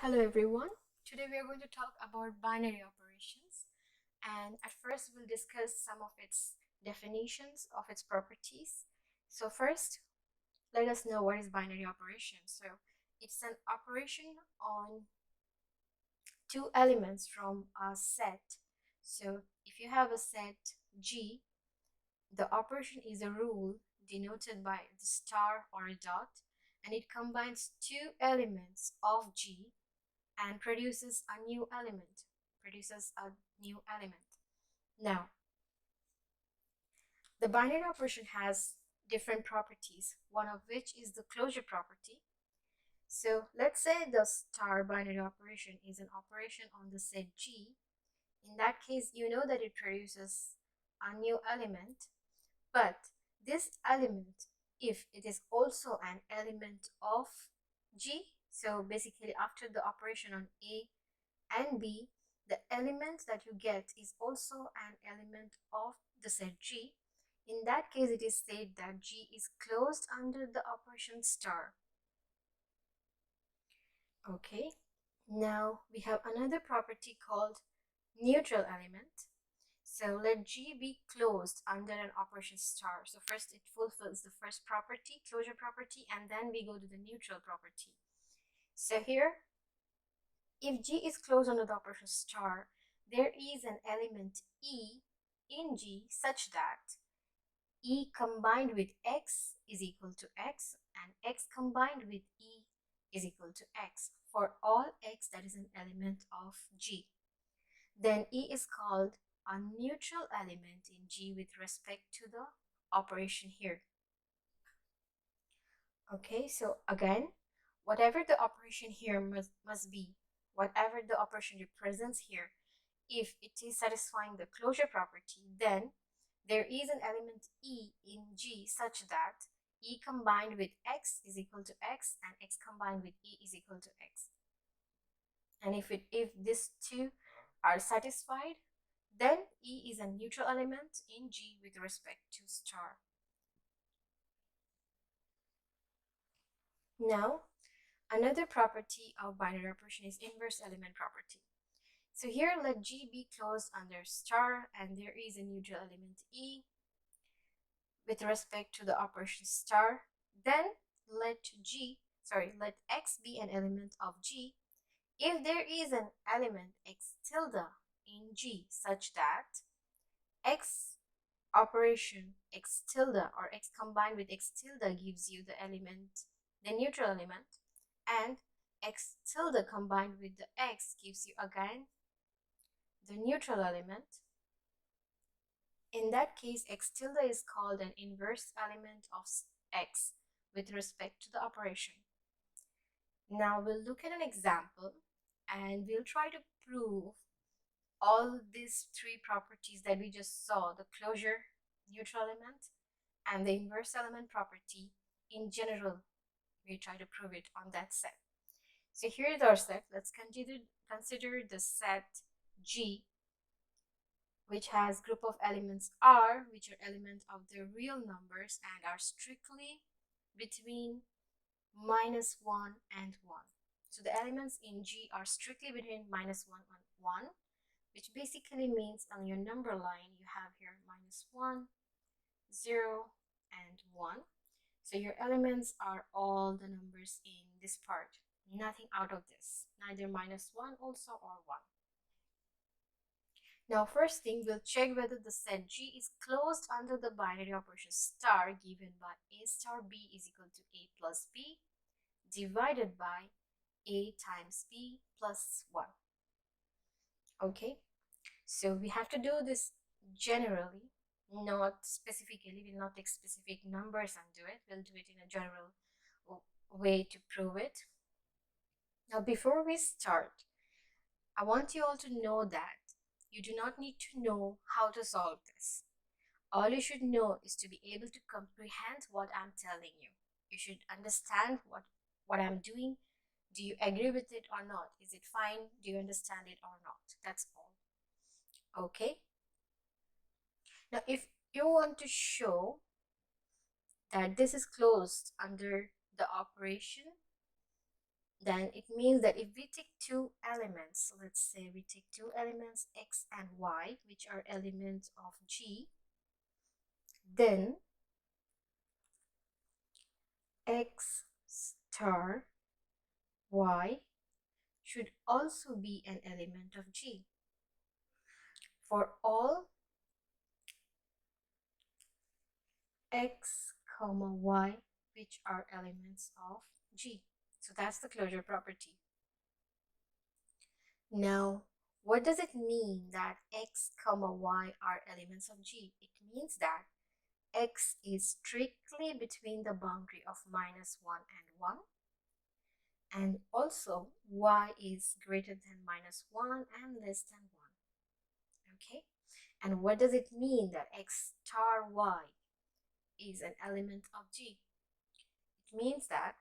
Hello everyone. Today we are going to talk about binary operations, and at first we'll discuss some of its definitions of its properties. So first, let us know what is binary operation. So it's an operation on two elements from a set. So if you have a set G, the operation is a rule denoted by the star or a dot, and it combines two elements of G and produces a new element. Now, the binary operation has different properties, one of which is the closure property. So let's say the star binary operation is an operation on the set G. In that case, you know that it produces a new element, but this element, if it is also an element of G, so basically after the operation on A and B, the element that you get is also an element of the set G. In that case, it is said that G is closed under the operation star. Okay, now we have another property called neutral element. So let G be closed under an operation star. So first it fulfills the first property, closure property, and then we go to the neutral property. So here, if G is closed under the operation star, there is an element E in G such that E combined with X is equal to X, and X combined with E is equal to X for all X that is an element of G. Then E is called a neutral element in G with respect to the operation here. Okay, so again, whatever the operation here must be, whatever the operation represents here, if it is satisfying the closure property, then there is an element E in G such that E combined with X is equal to X and X combined with E is equal to X. And if these two are satisfied, then E is a neutral element in G with respect to star. Now, another property of binary operation is inverse element property. So here let G be closed under star and there is a neutral element E with respect to the operation star. Then let X be an element of G if there is an element X tilde in G such that X operation X tilde or X combined with X tilde gives you the neutral element, and X tilde combined with the X gives you again the neutral element. In that case, X tilde is called an inverse element of X with respect to the operation. Now we'll look at an example and we'll try to prove all these three properties that we just saw, the closure, neutral element, and the inverse element property in general. We try to prove it on that set. So here is our set. Let's consider the set G, which has group of elements R, which are elements of the real numbers and are strictly between -1 and 1. So the elements in G are strictly between -1 and 1, which basically means on your number line you have here -1, 0, and 1. So your elements are all the numbers in this part, nothing out of this, neither -1 also or 1. Now first thing, we'll check whether the set G is closed under the binary operation star given by A star B is equal to A plus B divided by A times B plus 1. Okay, so we have to do this generally, not specifically. We'll not take specific numbers and do it. We'll do it in a general way to prove it. Now before we start, I want you all to know that you do not need to know how to solve this. All you should know is to be able to comprehend what I'm telling you. You should understand what I'm doing. Do you agree with it or not? Is it fine? Do you understand it or not? That's all. Okay. Now, if you want to show that this is closed under the operation, then it means that if we take two elements, so let's say we take two elements x and y, which are elements of G, then x star y should also be an element of G for all x comma y which are elements of G. So that's the closure property. Now, what does it mean that x comma y are elements of G? It means that x is strictly between the boundary of -1 and 1, and also y is greater than -1 and less than 1. Okay, and what does it mean that x star y is an element of G? It means that,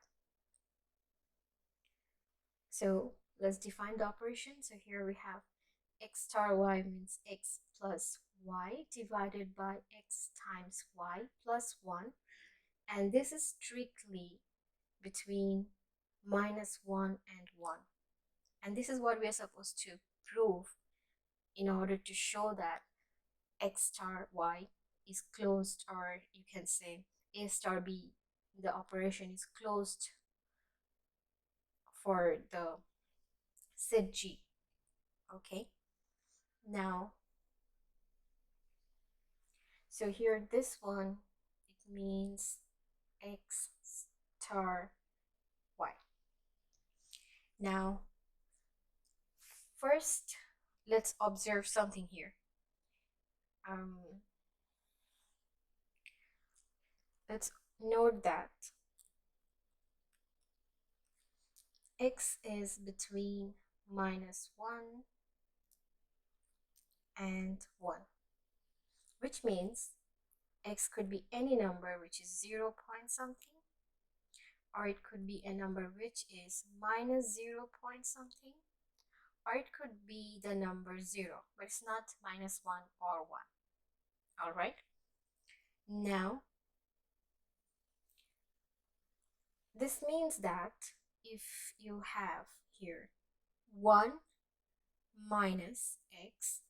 so let's define the operation. So here we have x star y means x plus y divided by x times y plus 1, and this is strictly between -1 and 1. And this is what we are supposed to prove in order to show that x star y is closed, or you can say a star b, the operation is closed for the set G. Okay, now, so here this one, it means x star y. Now, first, let's observe something here. Let's note that x is between -1 and 1, which means x could be any number which is 0 point something, or it could be a number which is -0 point something, or it could be the number 0, but it's not -1 or 1. All right. Now, this means that if you have here 1 minus x,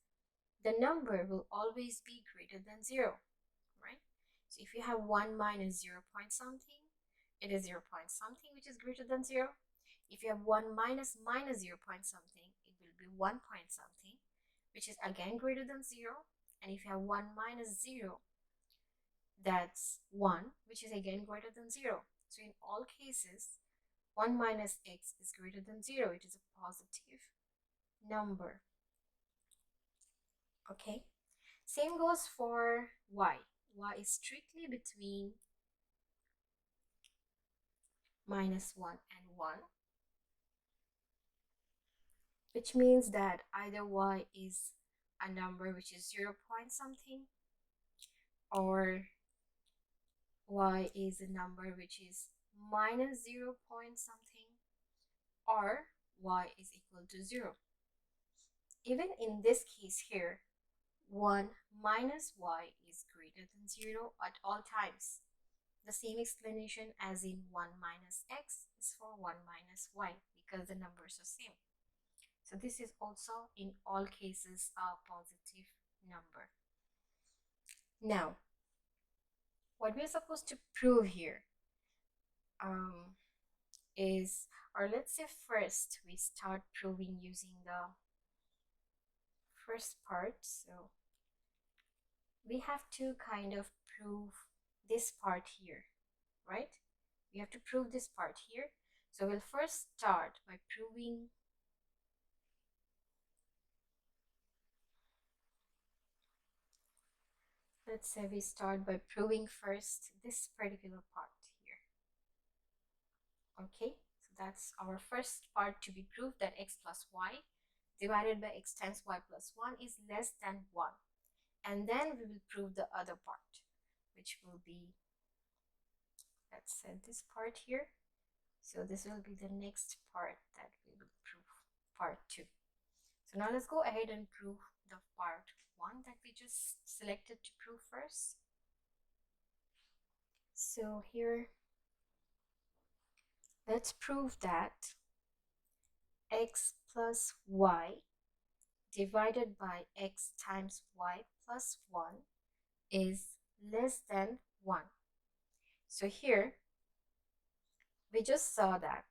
the number will always be greater than 0, right? So if you have 1 minus 0 point something, it is 0 point something which is greater than 0. If you have 1 minus 0 point something, it will be 1 point something, which is again greater than 0. And if you have 1 minus 0, that's 1, which is again greater than 0. So in all cases, 1 minus x is greater than 0. It is a positive number. Okay, same goes for y. Y is strictly between -1 and 1, which means that either y is a number which is 0 point something, or y is a number which is -0 point something, or y is equal to 0. Even in this case here, 1 minus y is greater than 0 at all times. The same explanation as in 1 minus x is for 1 minus y, because the numbers are same. So this is also in all cases a positive number. Now, what we're supposed to prove here is, or let's say first we start proving using the first part. So we have to kind of prove this part here, right? We have to prove this part here. So we'll first start by proving let's say we start by proving first this particular part here. Okay, so that's our first part to be proved, that x plus y divided by x times y plus 1 is less than 1. And then we will prove the other part, which will be, let's say, this part here. So this will be the next part that we will prove, part 2. So now let's go ahead and prove the part 1 that we just selected to prove first. So here, let's prove that x plus y divided by x times y plus 1 is less than 1. So here we just saw that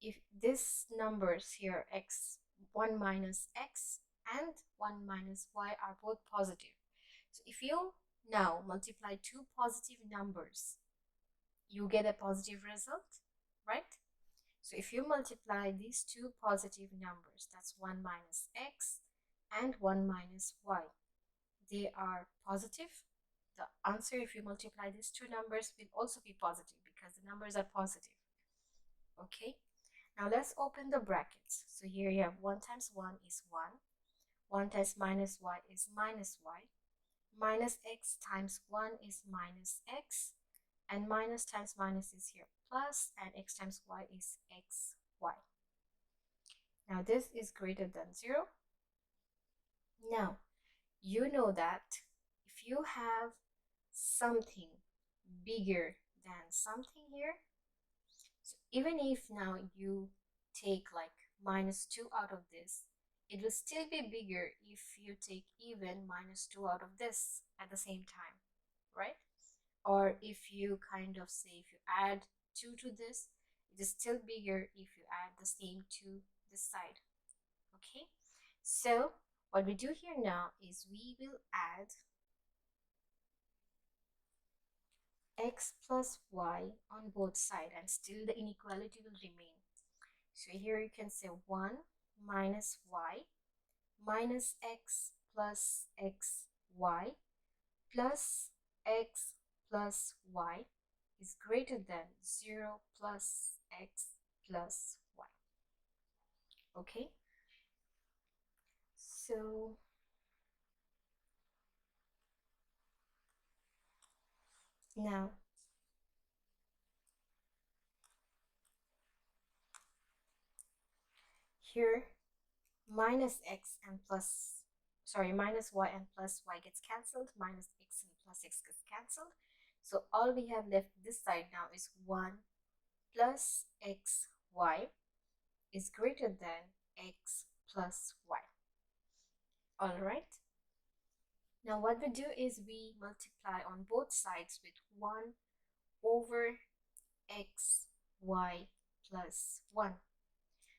if these numbers here, x 1 minus x and 1 minus y, are both positive. So if you now multiply two positive numbers, you get a positive result, right? So if you multiply these two positive numbers, that's 1 minus x and 1 minus y, they are positive. The answer, if you multiply these two numbers, will also be positive because the numbers are positive. Okay, now let's open the brackets. So here you have 1 times 1 is 1, 1 times minus y is minus y, minus x times 1 is minus x, and minus times minus is here plus, and x times y is xy. Now this is greater than 0. Now you know that if you have something bigger than something here, so even if now you take like minus 2 out of this, it will still be bigger if you take even minus 2 out of this at the same time, right? Or if you kind of say, if you add 2 to this, it is still bigger if you add the same to this side. Okay, so what we do here now is we will add x plus y on both sides, and still the inequality will remain. So here you can say 1 minus y minus x plus xy plus x plus y is greater than 0 plus x plus y. Okay, so now here minus x and plus, sorry, minus y and plus y gets cancelled, minus x and plus x gets cancelled. So all we have left this side now is 1 plus xy is greater than x plus y. All right. Now what we do is we multiply on both sides with 1 over xy plus 1.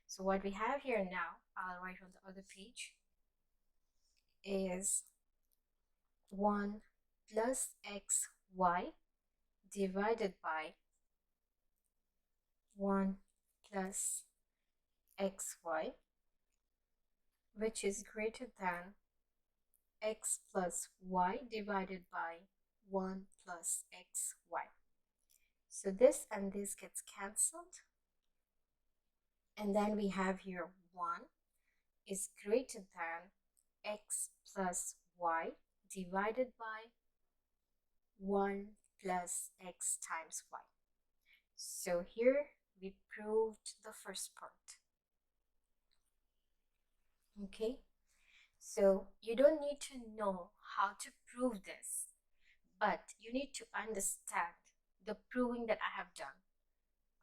So what we have here now, I'll write on the other page, is 1 plus xy divided by 1 plus xy, which is greater than x plus y divided by 1 plus xy. So this and this gets cancelled, and then we have here 1 is greater than x plus y divided by 1 plus x times y. So here we proved the first part. Okay, so you don't need to know how to prove this, but you need to understand the proving that I have done.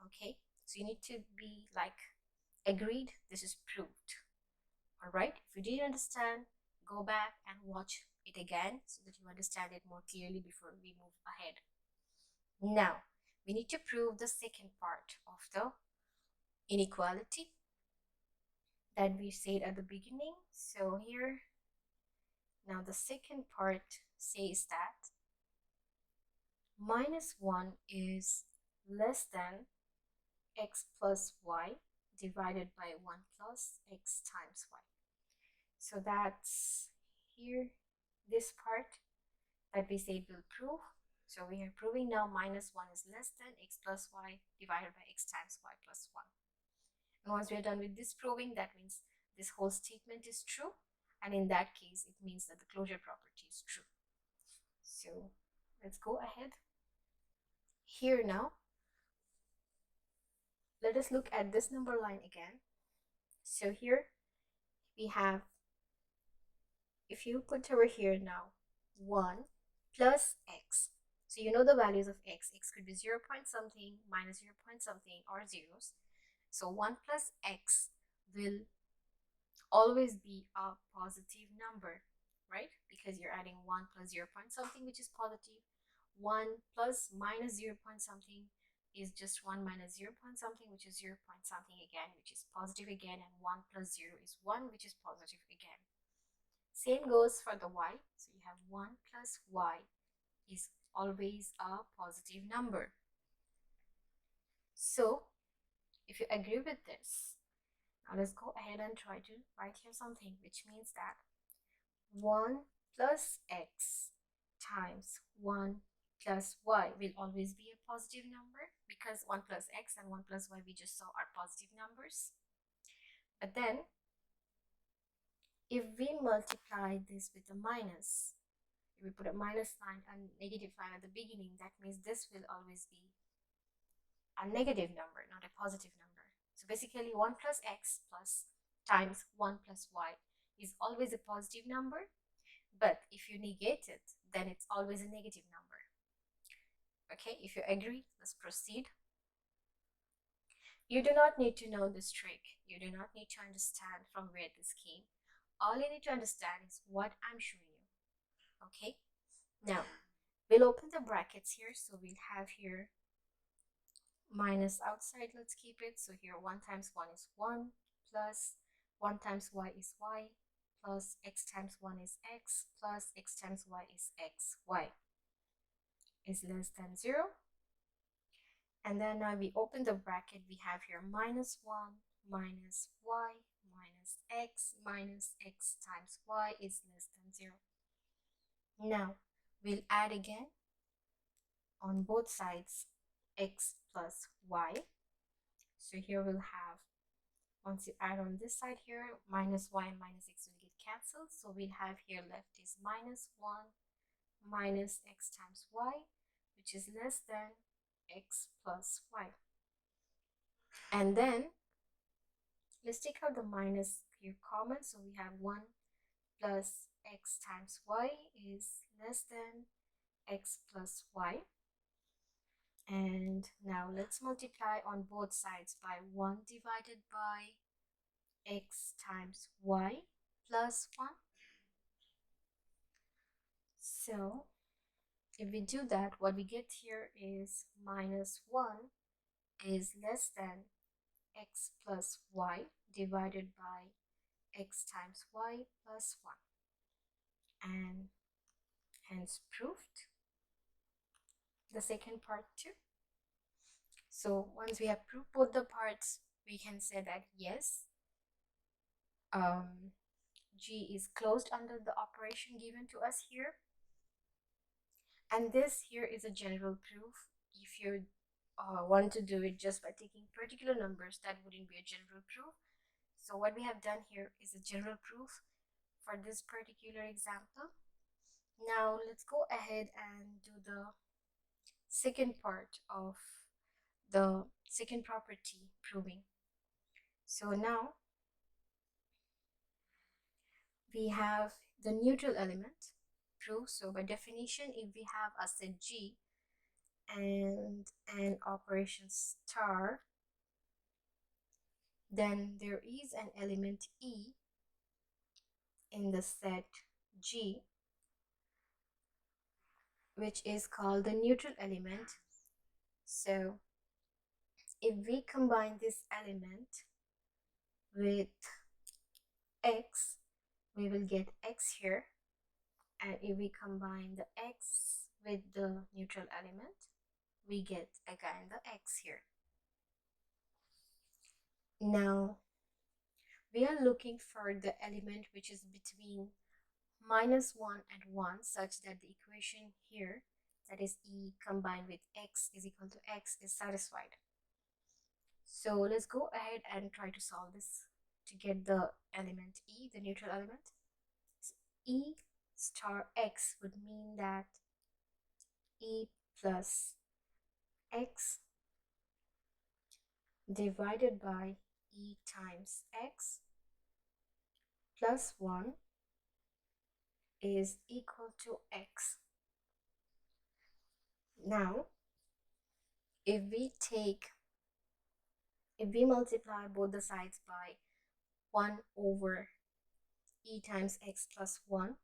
Okay, so you need to be like, agreed, this is proved. All right, if you didn't understand, go back and watch it again so that you understand it more clearly before we move ahead. Now we need to prove the second part of the inequality that we said at the beginning. So here now the second part says that minus 1 is less than x plus y divided by 1 plus x times y. So that's here, this part that we said will prove. So we are proving now minus 1 is less than x plus y divided by x times y plus 1. And once we are done with this proving, that means this whole statement is true, and in that case it means that the closure property is true. So let's go ahead. Here now, let us look at this number line again. So here we have, if you put over here now, 1 plus x. So you know the values of x. X could be 0 point something, minus 0 point something, or zeros. So 1 plus x will always be a positive number, right? Because you're adding 1 plus 0 point something, which is positive. 1 plus minus 0 point something is just 1 minus 0 point something, which is 0 point something again, which is positive again, and 1 plus 0 is 1, which is positive again. Same goes for the y. So you have 1 plus y is always a positive number. So if you agree with this, now let's go ahead and try to write here something, which means that 1 plus x times 1 plus y will always be a positive number, because 1 plus x and 1 plus y we just saw are positive numbers. But then if we multiply this with a minus, if we put a minus sign and negative sign at the beginning, that means this will always be a negative number, not a positive number. So basically 1 plus x plus times 1 plus y is always a positive number, but if you negate it, then it's always a negative number. Okay, if you agree, let's proceed. You do not need to know this trick. You do not need to understand from where this came. All you need to understand is what I'm showing you. Okay, now we'll open the brackets here. So we'll have here minus outside, let's keep it. So here 1 times 1 is 1, plus 1 times y is y, plus x times 1 is x, plus x times y is x. Y is less than 0. And then now we open the bracket, we have here minus 1 minus y minus x times y is less than 0. Now we'll add again on both sides x plus y. So here we'll have, once you add on this side here, minus y and minus x will get cancelled. So we'll have here left is minus 1 minus x times y, which is less than x plus y. And then let's take out the minus here common. So we have 1 plus x times y is less than x plus y. And now let's multiply on both sides by 1 divided by x times y plus 1. So if we do that, what we get here is minus 1 is less than x plus y divided by x times y plus 1, and hence proved. The second part too. So once we have proved both the parts, we can say that yes, G is closed under the operation given to us here. And this here is a general proof. If you want to do it just by taking particular numbers, that wouldn't be a general proof. So what we have done here is a general proof for this particular example. Now let's go ahead and do the second part of the second property proving. So now we have the neutral element proof. So by definition, if we have a set G and an operation star, then there is an element E in the set G, which is called the neutral element. So if we combine this element with x, we will get x here. And if we combine the x with the neutral element, we get again the x here. Now we are looking for the element which is between minus 1 and 1, such that the equation here, that is E combined with x is equal to x, is satisfied. So let's go ahead and try to solve this to get the element E, the neutral element. So E star x would mean that E plus x divided by E times x plus 1 is equal to x. Now if we multiply both the sides by 1 over e times x plus 1.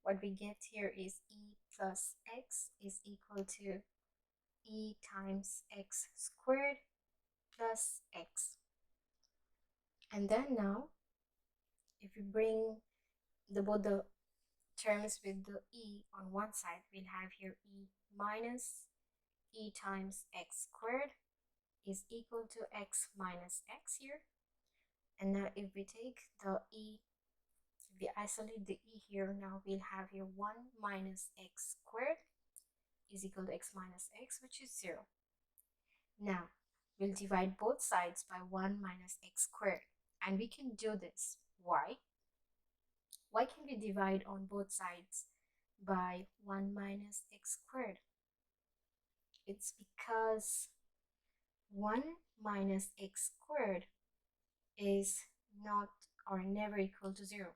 What we get here is e plus x is equal to e times x squared plus x. And then now, if we bring both the terms with the e on one side, we'll have here e minus e times x squared is equal to x minus x here. And now if we take the e, if we isolate the e here, now we'll have here 1 minus x squared is equal to x minus x, which is 0. Now we'll divide both sides by 1 minus x squared, and we can do this. Why? Why can we divide on both sides by 1 minus x squared? It's because 1 minus x squared is not or never equal to 0.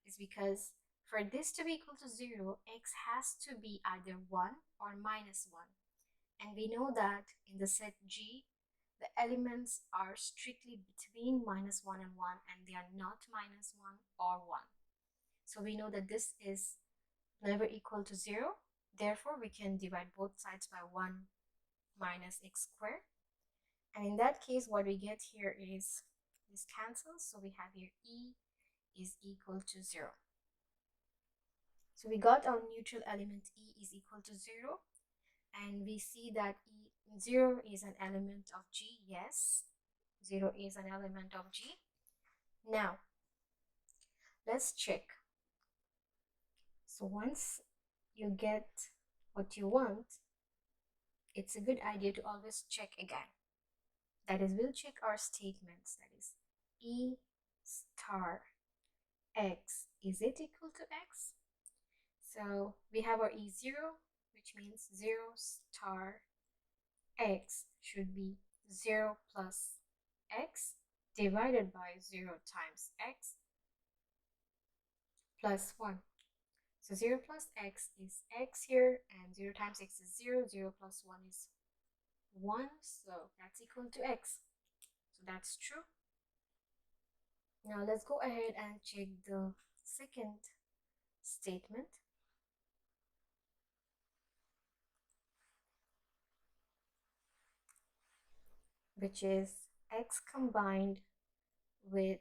It's because for this to be equal to 0, x has to be either 1 or minus 1. And we know that in the set G, the elements are strictly between minus 1 and 1, and they are not minus 1 or 1. So we know that this is never equal to 0. Therefore, we can divide both sides by 1 minus x squared. And in that case, what we get here is this cancels. So we have here e is equal to 0. So we got our neutral element e is equal to 0. And we see that 0 is an element of G. Yes, 0 is an element of G. Now, let's check. So once you get what you want, it's a good idea to always check again. That is, we'll check our statements. That is, E star x, is it equal to x? So we have our E0, which means 0 star x should be 0 plus x divided by 0 times x plus 1. So 0 plus x is x here, and 0 times x is 0. 0 plus 1 is 1, so that's equal to x. So that's true. Now let's go ahead and check the second statement, which is x combined with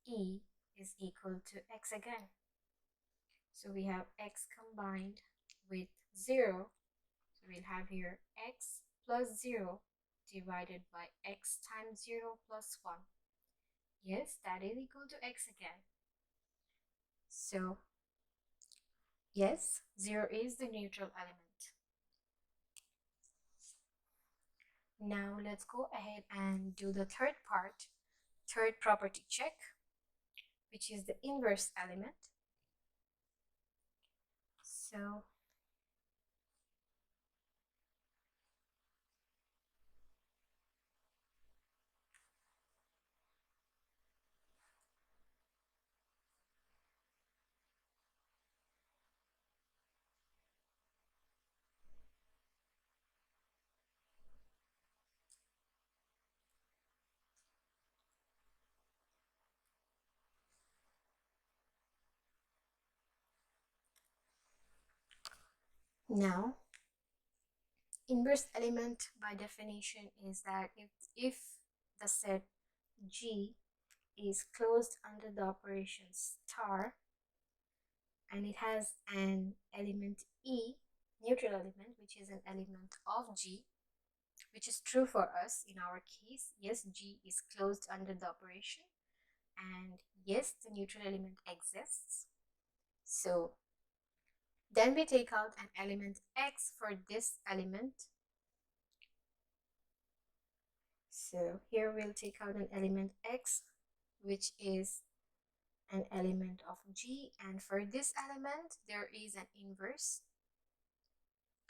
e is equal to x again. So we have x combined with 0. So we'll have here x plus 0 divided by x times 0 plus 1. Yes, that is equal to x again. So yes, 0 is the neutral element. Now let's go ahead and do the third part, third property check, which is the inverse element. So now, inverse element by definition is that if the set G is closed under the operation star and it has an element E, neutral element, which is an element of G, which is true for us in our case. Yes, G is closed under the operation, and yes, the neutral element exists. So then we take out an element x for this element. So here we'll take out an element x, which is an element of G, and for this element there is an inverse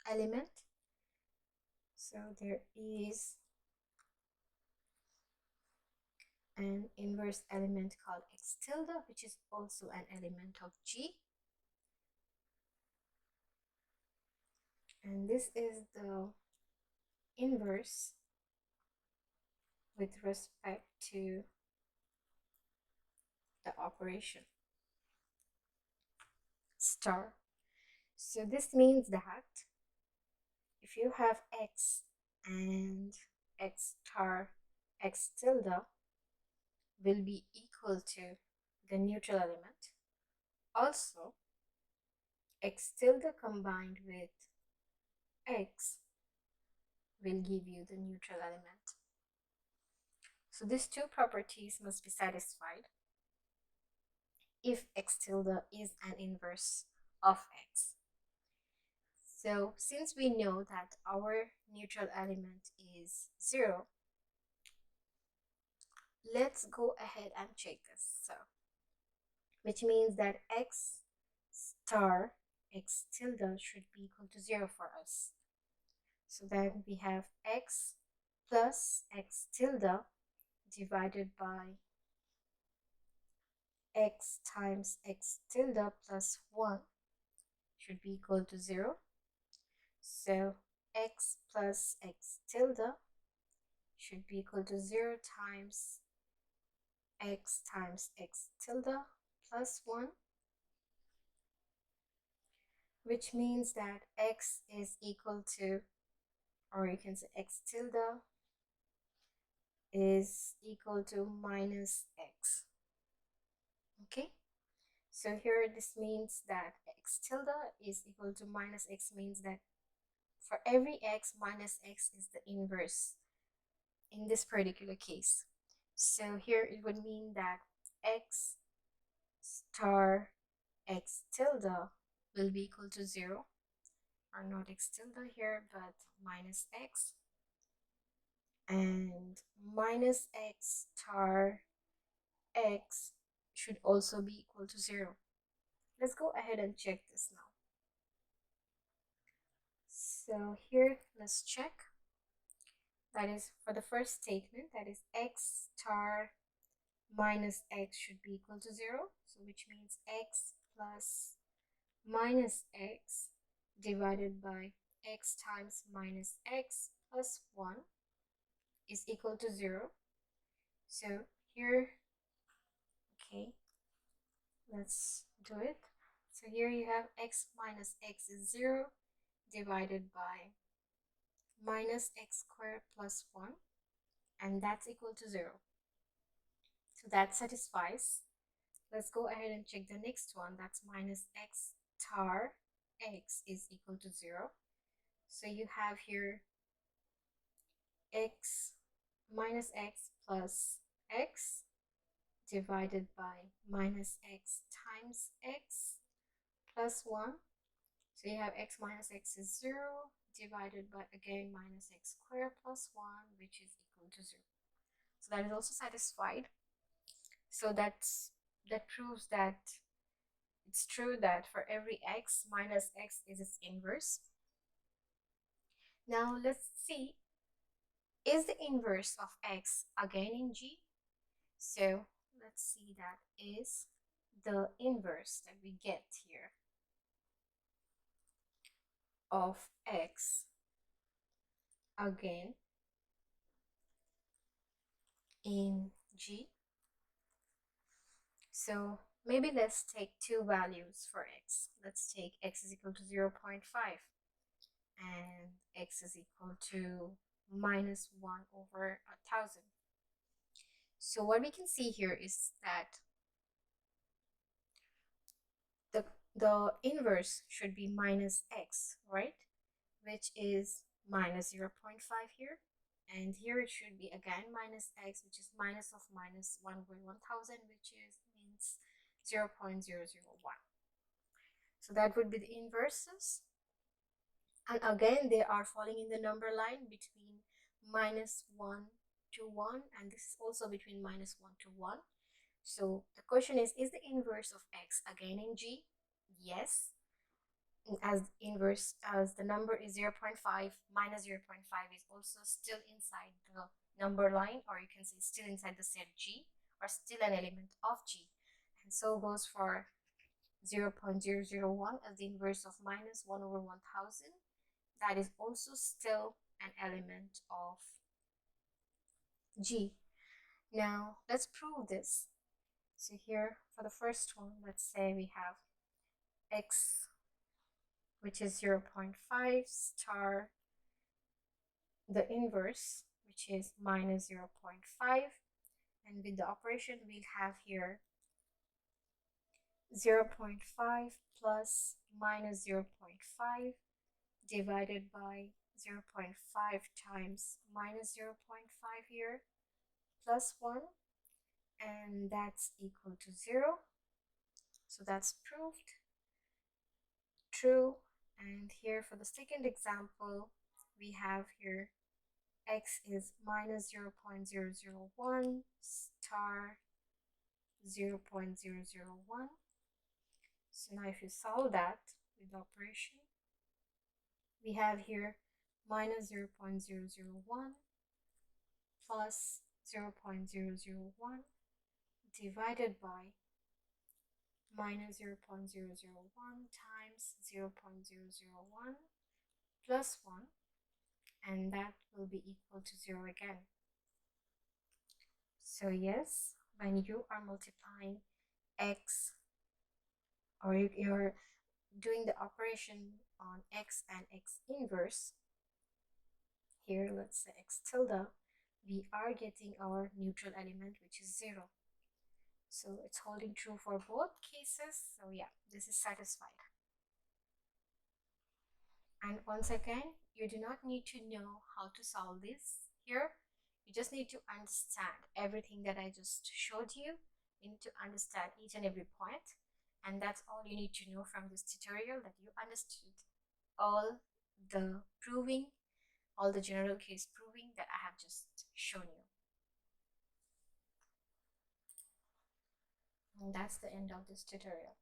element. So there is an inverse element called x tilde, which is also an element of G. And this is the inverse with respect to the operation star. So this means that if you have x and x star x tilde will be equal to the neutral element. Also, x tilde combined with x will give you the neutral element. So these two properties must be satisfied if x tilde is an inverse of x. So since we know that our neutral element is 0, let's go ahead and check this. So, which means that x star x tilde should be equal to 0 for us. So then we have x plus x tilde divided by x times x tilde plus 1 should be equal to 0. So x plus x tilde should be equal to 0 times x tilde plus 1, which means that x is equal to, or you can say x tilde is equal to minus x. Okay, so here this means that x tilde is equal to minus x, means that for every x, minus x is the inverse in this particular case. So here it would mean that x star x tilde will be equal to 0, or not x tilde here, but minus x, and minus x star x should also be equal to 0. Let's go ahead and check this now. So here, let's check. That is for the first statement, that is x star minus x should be equal to 0. So which means x plus minus x divided by x times minus x plus 1 is equal to 0. So here, okay, let's do it. So here you have x minus x is 0 divided by minus x squared plus 1, and that's equal to 0. So that satisfies. Let's go ahead and check the next one. That's minus x star x is equal to 0. So you have here x minus x plus x divided by minus x times x plus 1. So you have x minus x is 0 divided by, again, minus x squared plus 1, which is equal to 0. So that is also satisfied. So that proves that it's true that for every x, minus x is its inverse. Now let's see, is the inverse of x again in G? So let's see, that is the inverse that we get here of x again in G. So maybe let's take two values for x. Let's take x is equal to 0.5 and x is equal to minus 1 over 1,000. So what we can see here is that the inverse should be minus x, right? Which is minus 0.5 here. And here it should be again minus x, which is minus of minus 1 over 1,000, which means 0.001. So that would be the inverses. And again, they are falling in the number line between minus 1 to 1, and this is also between minus 1 to 1. So the question is the inverse of x again in G? Yes. As the number is 0.5, minus 0.5 is also still inside the number line, or you can say still inside the set G, or still an element of G. And so goes for 0.001 as the inverse of minus 1 over 1,000. That is also still an element of G. Now let's prove this. So here for the first one, let's say we have x, which is 0.5 star the inverse, which is minus 0.5, and with the operation we'll have here 0.5 plus minus 0.5 divided by 0.5 times minus 0.5 here plus 1, and that's equal to 0. So that's proved true. And here for the second example, we have here x is minus 0.001 star 0.001. So now if you solve that with the operation, we have here minus 0.001 plus 0.001 divided by minus 0.001 times 0.001 plus 1, and that will be equal to 0 again. So yes, when you are multiplying x, or you're doing the operation on x and x inverse, here let's say x tilde, we are getting our neutral element, which is 0. So it's holding true for both cases. So yeah, this is satisfied. And once again, you do not need to know how to solve this here. You just need to understand everything that I just showed you. You need to understand each and every point. And that's all you need to know from this tutorial, that you understood all the proving, all the general case proving that I have just shown you. And that's the end of this tutorial.